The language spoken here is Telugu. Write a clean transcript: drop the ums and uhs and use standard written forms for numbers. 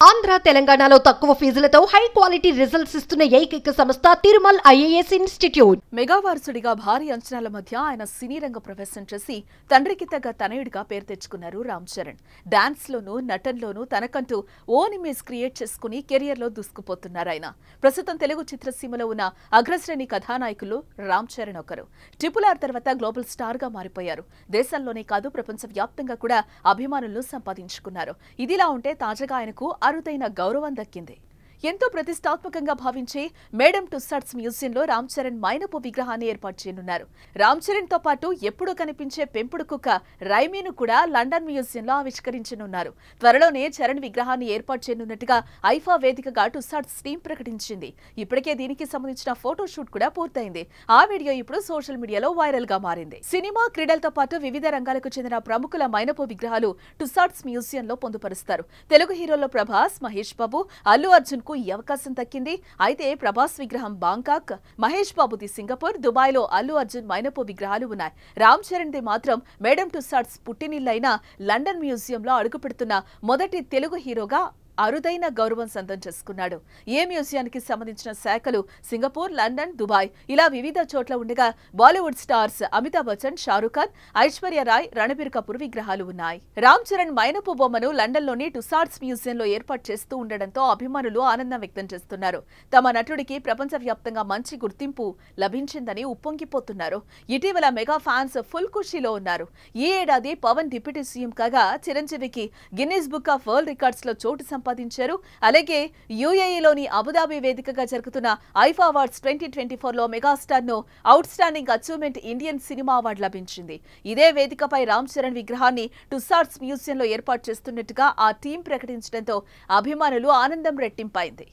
ఆంధ్ర తెలంగాణలో తక్కువ ఫీజులతో హై క్వాలిటీ రిజల్ట్స్ ఇస్తున్న ఏకైక సంస్థ తిరుమల్ ఐఏఎస్ ఇన్స్టిట్యూట్. మెగా వారసుడిగా భారీ అంచనాల మధ్య ఆయన సినీ రంగ ప్రవేశం చేసి తండ్రికి తగ్గ తనయుడిగా పేరు తెచ్చుకున్నారు రామ్ చరణ్. డాన్స్ లోనూ నటనలోనూ తనకంటూ ఓన్ ఇమేజ్ క్రియేట్ చేసుకుని కెరియర్ లో దూసుకుపోతున్నారు ఆయన. ప్రస్తుతం తెలుగు చిత్రసీమలో ఉన్న అగ్రశ్రేణి కథానాయకులు రామ్ చరణ్ ఒకరు. RRR తర్వాత గ్లోబల్ స్టార్ గా మారిపోయారు. దేశంలోనే కాదు ప్రపంచ వ్యాప్తంగా కూడా అభిమానులను సంపాదించుకున్నారు. ఇదిలా ఉంటే తాజాగా ఆయనకు అరుదైన గౌరవం దక్కింది. ఎంతో ప్రతిష్టాత్మకంగా భావించే మేడమ్ టుస్సాడ్స్ మ్యూజియంలో రామ్ చరణ్ మైనపు విగ్రహాన్ని ఏర్పాటు చేయనున్నారు. రామ్ చరణ్ తో పాటు ఎప్పుడూ కనిపించే పెంపుడు కుక్క రైమీను కూడా లండన్ మ్యూజియంలో ఆవిష్కరించనున్నారు. త్వరలోనే చరణ్ విగ్రహాన్ని ఏర్పాటు చేయనున్నట్టుగా ఐఫా వేదికగా టుస్సాడ్స్ టీం ప్రకటించింది. ఇప్పటికే దీనికి సంబంధించిన ఫోటో షూట్ కూడా పూర్తయింది. ఆ వీడియో ఇప్పుడు సోషల్ మీడియాలో వైరల్ గా మారింది. సినిమా, క్రీడలతో పాటు వివిధ రంగాలకు చెందిన ప్రముఖుల మైనపు విగ్రహాలు టుస్సాడ్స్ మ్యూజియంలో పొందుపరుస్తారు. తెలుగు హీరోల్లో ప్రభాస్, మహేష్ బాబు, అల్లు అర్జున్ ఈ అవకాశం దక్కింది. అయితే ప్రభాస్ విగ్రహం బాంకాక్, మహేష్ బాబుది సింగపూర్, దుబాయ్ లో అల్లు అర్జున్ మైనపు విగ్రహాలు ఉన్నాయి. రామ్ చరణ్ ది మాత్రం మేడమ్ టుస్సాడ్స్ పుట్టినిల్లైన లండన్ మ్యూజియంలో అడుగుపెడుతున్న మొదటి తెలుగు హీరోగా అరుదైన గౌరవం సొంతం చేసుకున్నాడు. ఏ మ్యూజియానికి సంబంధించిన శాఖలు సింగపూర్, లండన్, దుబాయ్ ఇలా వివిధ చోట్ల ఉండగా బాలీవుడ్ స్టార్స్ అమితాబ్ బచ్చన్, షారుఖ్ ఖాన్, ఐశ్వర్య రాయ్, రణబీర్ కపూర్ విగ్రహాలు ఉన్నాయి. రామ్ చరణ్ మైనపు బొమ్మను లండన్లోని టుస్సాడ్స్ మ్యూజియంలో ఏర్పాటు చేస్తూ ఉండడంతో అభిమానులు ఆనందం వ్యక్తం చేస్తున్నారు. తమ నటుడికి ప్రపంచవ్యాప్తంగా మంచి గుర్తింపు లభించిందని ఉప్పొంగిపోతున్నారు. ఇటీవల మెగా ఫ్యాన్స్ ఫుల్ ఖుషీలో ఉన్నారు. ఈ ఏడాది పవన్ డిప్యూటీ సీఎం కాగా చిరంజీవికి Guinness book of world records లో చోటు సంపాదించారు. అలాగే యుఏఈలోని అబుదాబి వేదికగా జరుగుతున్న ఐఫా అవార్డ్స్ 2024లో మెగాస్టార్ ను out standing achievement Indian cinema award లభించింది. ఇదే వేదికపై రామ్ చరణ్ విగ్రహాన్ని టుస్సాడ్స్ మ్యూజియంలో ఏర్పాటు చేస్తున్నట్టుగా ఆ టీం ప్రకటించడంతో అభిమానులు ఆనందం రెట్టింపైంది.